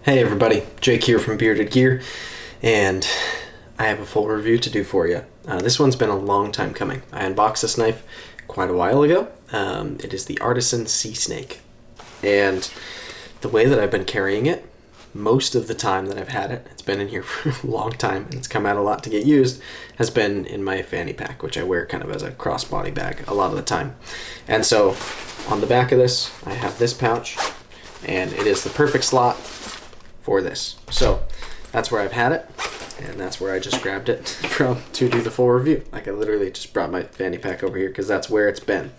Hey everybody, Jake here from Bearded Gear, and I have a full review to do for you. This one's been a long time coming. I unboxed this knife quite a while ago. It is the Artisan SeaSnake, and the way that I've been carrying it, most of the time that I've had it, it's been in here for a long time, and it's come out a lot to get used, has been in my fanny pack, which I wear kind of as a crossbody bag a lot of the time. And so on the back of this, I have this pouch, and it is the perfect slot for this. So that's where I've had it, and that's where I just grabbed it from to do the full review. Like, I literally just brought my fanny pack over here because that's where it's been.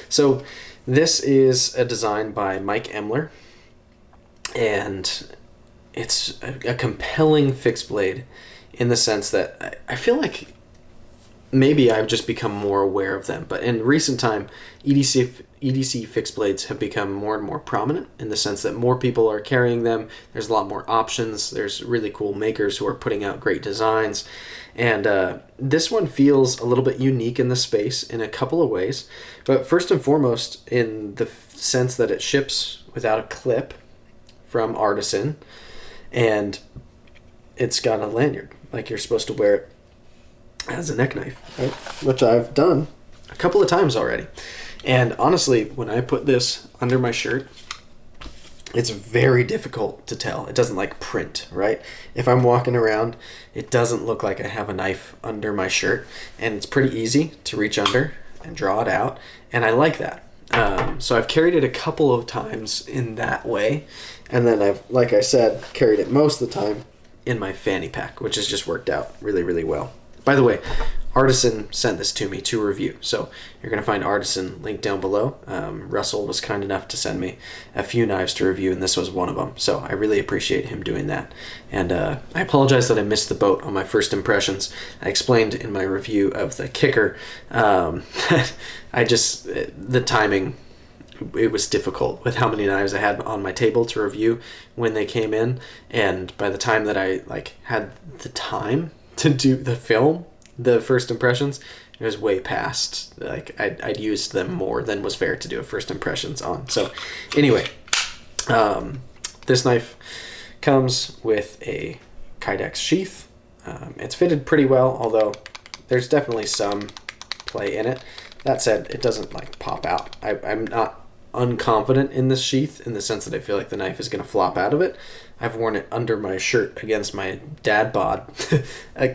So this is a design by Mike Emler, and it's a compelling fixed blade in the sense that I feel like maybe I've just become more aware of them, but in recent time, EDC fixed blades have become more and more prominent in the sense that more people are carrying them. There's a lot more options. There's really cool makers who are putting out great designs. And this one feels a little bit unique in the space in a couple of ways. But first and foremost, in the sense that it ships without a clip from Artisan, and it's got a lanyard, like you're supposed to wear it as a neck knife, right? Which I've done a couple of times already. And honestly, when I put this under my shirt, it's very difficult to tell. It doesn't like print, right? If I'm walking around, it doesn't look like I have a knife under my shirt, and it's pretty easy to reach under and draw it out, and I like that. So I've carried it a couple of times in that way, and then I've, like I said, carried it most of the time in my fanny pack, which has just worked out really, really well. By the way, Artisan sent this to me to review, so you're going to find Artisan linked down below. Russell was kind enough to send me a few knives to review, and this was one of them, so I really appreciate him doing that. And I apologize that I missed the boat on my first impressions. I explained in my review of the kicker that the timing, it was difficult with how many knives I had on my table to review when they came in, and by the time that I had the time to do the film, the first impressions, it was way past. I'd used them more than was fair to do a first impressions on. So anyway, this knife comes with a Kydex sheath. It's fitted pretty well, although there's definitely some play in it. That said, it doesn't pop out. I'm not unconfident in this sheath in the sense that I feel like the knife is going to flop out of it. I've worn it under my shirt against my dad bod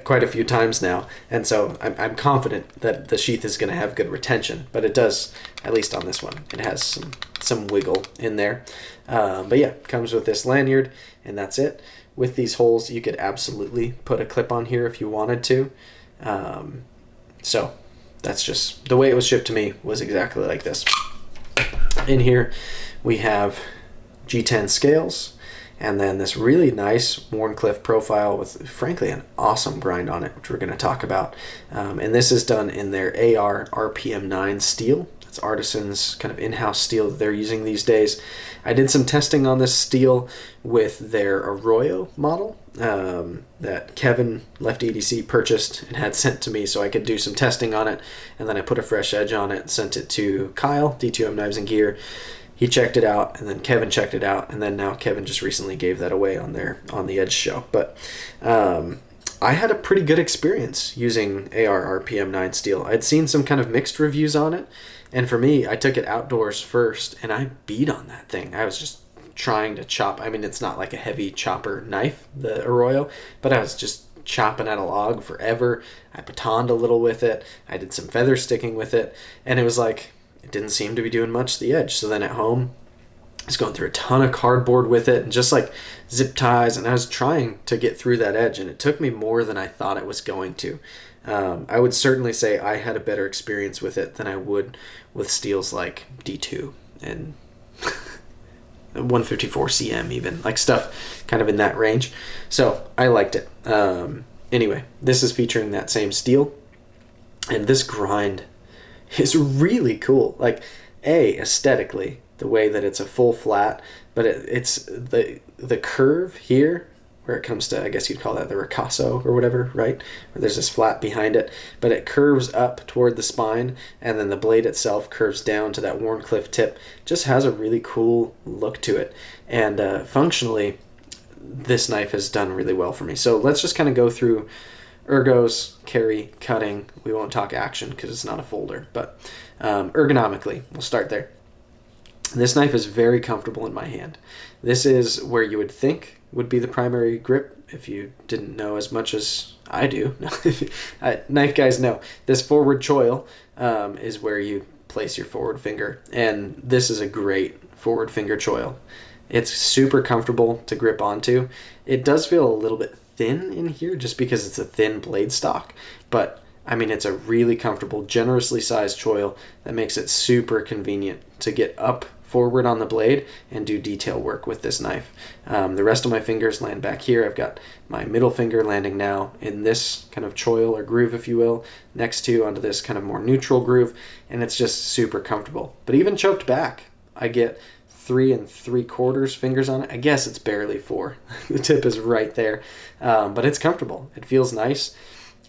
quite a few times now, and so I'm confident that the sheath is going to have good retention, but it does, at least on this one, it has some wiggle in there. But yeah, it comes with this lanyard, and that's it. With these holes, you could absolutely put a clip on here if you wanted to. So that's just, the way it was shipped to me was exactly like this. In here, we have G10 scales, and then this really nice Wharncliffe profile with, frankly, an awesome grind on it, which we're going to talk about. And this is done in their AR RPM9 steel. It's Artisan's kind of in-house steel that they're using these days. I did some testing on this steel with their Arroyo model that Kevin, Left EDC, purchased and had sent to me so I could do some testing on it. And then I put a fresh edge on it and sent it to Kyle, D2M Knives and Gear. He checked it out, and then Kevin checked it out, and then now Kevin just recently gave that away on the Edge show. But I had a pretty good experience using AR RPM9 steel. I'd seen some kind of mixed reviews on it, and for me, I took it outdoors first, and I beat on that thing. I was just trying to chop. I mean, it's not like a heavy chopper knife, the Arroyo, but I was just chopping at a log forever. I batoned a little with it. I did some feather sticking with it, and it was like, it didn't seem to be doing much to the edge. So then at home, I was going through a ton of cardboard with it and just zip ties, and I was trying to get through that edge, and it took me more than I thought it was going to. I would certainly say I had a better experience with it than I would with steels like D2 and 154 CM even, stuff kind of in that range. So I liked it. Anyway, this is featuring that same steel, and this grind is really cool. Aesthetically, the way that it's a full flat, but it's the curve here where it comes to, I guess you'd call that the ricasso or whatever, right? Where there's this flat behind it, but it curves up toward the spine, and then the blade itself curves down to that Wharncliffe tip. Just has a really cool look to it, and functionally, this knife has done really well for me. So let's just kind of go through ergos, carry, cutting. We won't talk action because it's not a folder, but ergonomically, we'll start there. This knife is very comfortable in my hand. This is where you would think would be the primary grip if you didn't know as much as I do. Knife guys know. This forward choil is where you place your forward finger, and this is a great forward finger choil. It's super comfortable to grip onto. It does feel a little bit thin in here just because it's a thin blade stock, but I mean, it's a really comfortable, generously sized choil that makes it super convenient to get up forward on the blade and do detail work with this knife. The rest of my fingers land back here. I've got my middle finger landing now in this kind of choil or groove, if you will, next to onto this kind of more neutral groove, and it's just super comfortable. But even choked back, I get 3 3/4 fingers on it. I guess it's barely 4. The tip is right there, but it's comfortable. It feels nice,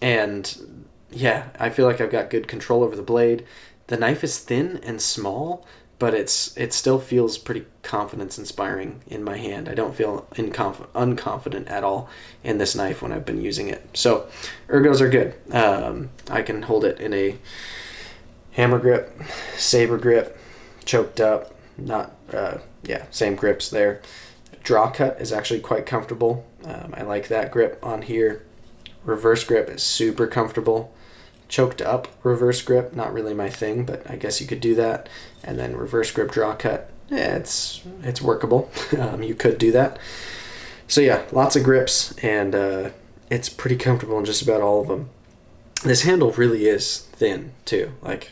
and yeah, I feel like I've got good control over the blade. The knife is thin and small, but it still feels pretty confidence-inspiring in my hand. I don't feel unconfident at all in this knife when I've been using it. So ergos are good. I can hold it in a hammer grip, saber grip, choked up, same grips there. Draw cut is actually quite comfortable. I like that grip on here. Reverse grip is super comfortable. Choked up reverse grip, not really my thing, but I guess you could do that. And then reverse grip draw cut, it's workable. You could do that. So yeah, lots of grips, and it's pretty comfortable in just about all of them. This handle really is thin too. Like,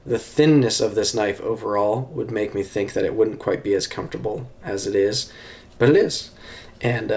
the thinness of this knife overall would make me think that it wouldn't quite be as comfortable as it is, but it is. And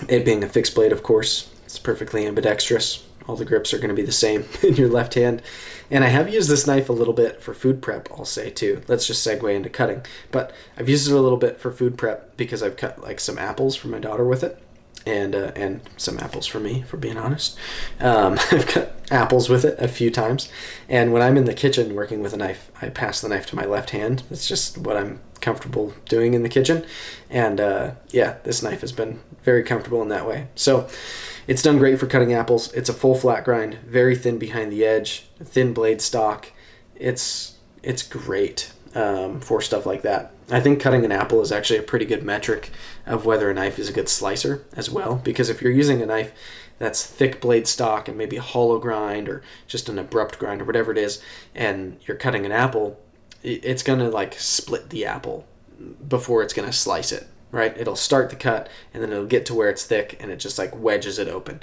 it being a fixed blade, of course, it's perfectly ambidextrous. All the grips are going to be the same in your left hand. And I have used this knife a little bit for food prep, I'll say too. Let's just segue into cutting. But I've used it a little bit for food prep because I've cut like some apples for my daughter with it. And some apples for me, for being honest. I've cut apples with it a few times. And when I'm in the kitchen working with a knife, I pass the knife to my left hand. That's just what I'm comfortable doing in the kitchen. And this knife has been very comfortable in that way. So it's done great for cutting apples. It's a full flat grind, very thin behind the edge, thin blade stock. It's great for stuff like that. I think cutting an apple is actually a pretty good metric of whether a knife is a good slicer as well, because if you're using a knife that's thick blade stock and maybe a hollow grind or just an abrupt grind or whatever it is, and you're cutting an apple, it's going to like split the apple before it's going to slice it, right? It'll start the cut and then it'll get to where it's thick and it just like wedges it open.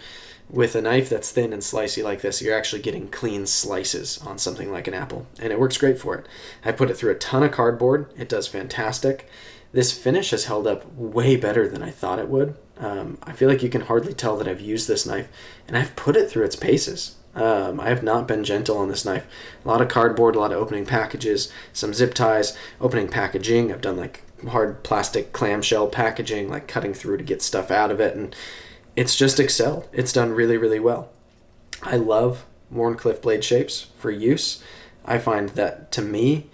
With a knife that's thin and slicey like this, you're actually getting clean slices on something like an apple, and it works great for it. I put it through a ton of cardboard. It does fantastic. This finish has held up way better than I thought it would. I feel like you can hardly tell that I've used this knife, and I've put it through its paces. I have not been gentle on this knife. A lot of cardboard, a lot of opening packages, some zip ties, opening packaging. I've done like hard plastic clamshell packaging, like cutting through to get stuff out of it, and it's just excelled. It's done really, really well. I love Wharncliffe blade shapes for use. I find that, to me,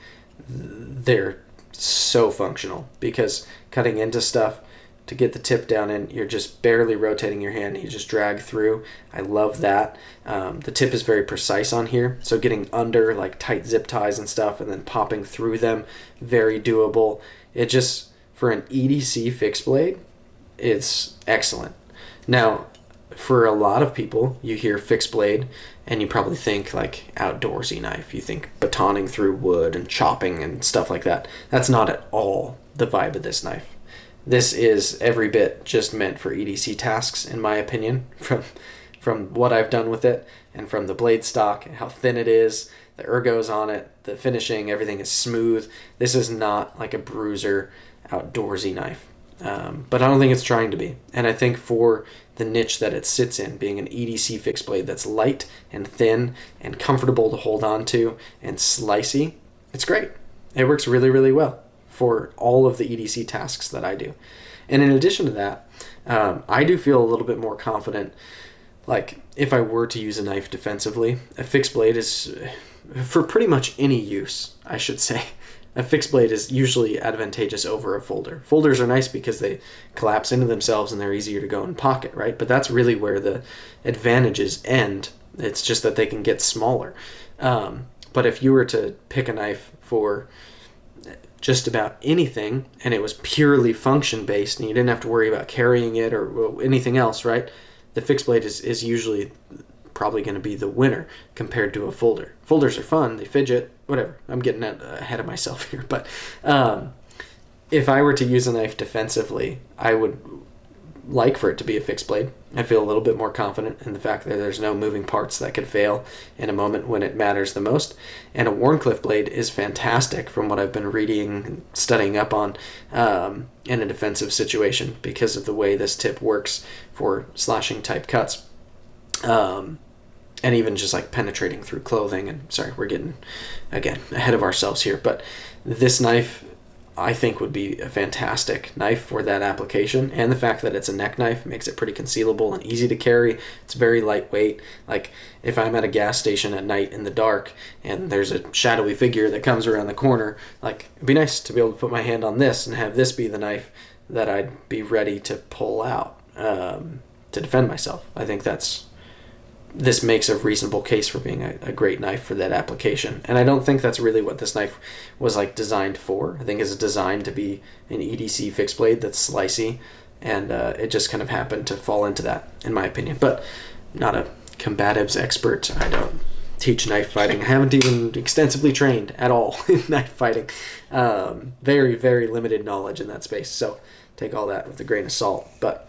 they're so functional because cutting into stuff, to get the tip down in, you're just barely rotating your hand. You just drag through. I love that. The tip is very precise on here, so getting under like tight zip ties and stuff and then popping through them, very doable. It just, for an EDC fixed blade, it's excellent. Now, for a lot of people, you hear fixed blade and you probably think like outdoorsy knife. You think batoning through wood and chopping and stuff like that. That's not at all the vibe of this knife. This is every bit just meant for EDC tasks, in my opinion, from what I've done with it and from the blade stock, how thin it is, the ergos on it, the finishing, everything is smooth. This is not like a bruiser outdoorsy knife. But I don't think it's trying to be. And I think for the niche that it sits in, being an EDC fixed blade that's light and thin and comfortable to hold on to and slicey, it's great. It works really, really well for all of the EDC tasks that I do. And in addition to that, I do feel a little bit more confident, like if I were to use a knife defensively, a fixed blade is, for pretty much any use, I should say, a fixed blade is usually advantageous over a folder. Folders are nice because they collapse into themselves and they're easier to go in pocket, right? But that's really where the advantages end. It's just that they can get smaller. But if you were to pick a knife for just about anything and it was purely function based and you didn't have to worry about carrying it or anything else, right? The fixed blade is usually probably going to be the winner compared to a folder. Folders are fun, they fidget, whatever. I'm getting ahead of myself here. But if I were to use a knife defensively, I would like for it to be a fixed blade. I feel a little bit more confident in the fact that there's no moving parts that could fail in a moment when it matters the most. And a Wharncliffe blade is fantastic from what I've been reading and studying up on in a defensive situation because of the way this tip works for slashing type cuts. And even just like penetrating through clothing. And sorry, we're getting, again, ahead of ourselves here. But this knife, I think, would be a fantastic knife for that application. And the fact that it's a neck knife makes it pretty concealable and easy to carry. It's very lightweight. Like if I'm at a gas station at night in the dark and there's a shadowy figure that comes around the corner, like it'd be nice to be able to put my hand on this and have this be the knife that I'd be ready to pull out to defend myself. I think this makes a reasonable case for being a great knife for that application. And I don't think that's really what this knife was like designed for. I think it's designed to be an EDC fixed blade that's slicey, and it just kind of happened to fall into that, in my opinion. But not a combatives expert. I don't teach knife fighting. I haven't even extensively trained at all in knife fighting. Very, very limited knowledge in that space. So take all that with a grain of salt. But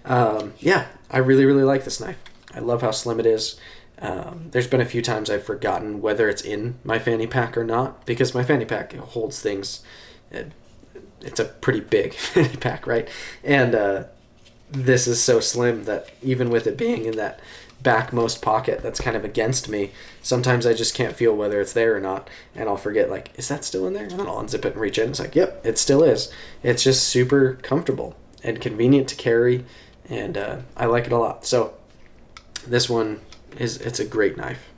yeah, I really, really like this knife. I love how slim it is. There's been a few times I've forgotten whether it's in my fanny pack or not, because my fanny pack holds things. It's a pretty big fanny pack, right? And this is so slim that even with it being in that backmost pocket that's kind of against me, sometimes I just can't feel whether it's there or not, and I'll forget, like, is that still in there? And then I'll unzip it and reach in. It's like, yep, it still is. It's just super comfortable and convenient to carry, and I like it a lot. So this one it's a great knife.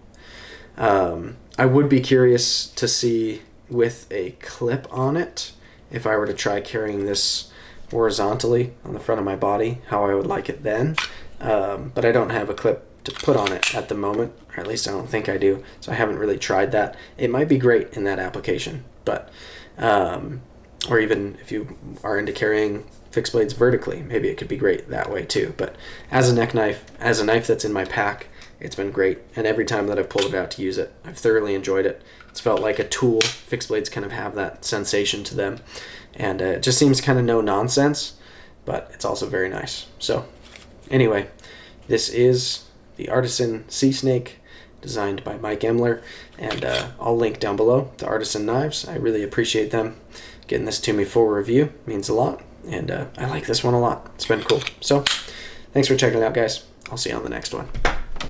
I would be curious to see with a clip on it, if I were to try carrying this horizontally on the front of my body, how I would like it then. But I don't have a clip to put on it at the moment, or at least I don't think I do, so I haven't really tried that. It might be great in that application, but or even if you are into carrying fixed blades vertically, maybe it could be great that way too. But as a neck knife, as a knife that's in my pack, it's been great, and every time that I've pulled it out to use it, I've thoroughly enjoyed it. It's felt like a tool. Fixed blades kind of have that sensation to them, and it just seems kind of no nonsense, but it's also very nice. So anyway, this is the Artisan SeaSnake, designed by Mike Emler, and I'll link down below the Artisan knives. I really appreciate them getting this to me for review. It means a lot, and I like this one a lot. It's been cool. So thanks for checking it out, guys. I'll see you on the next one.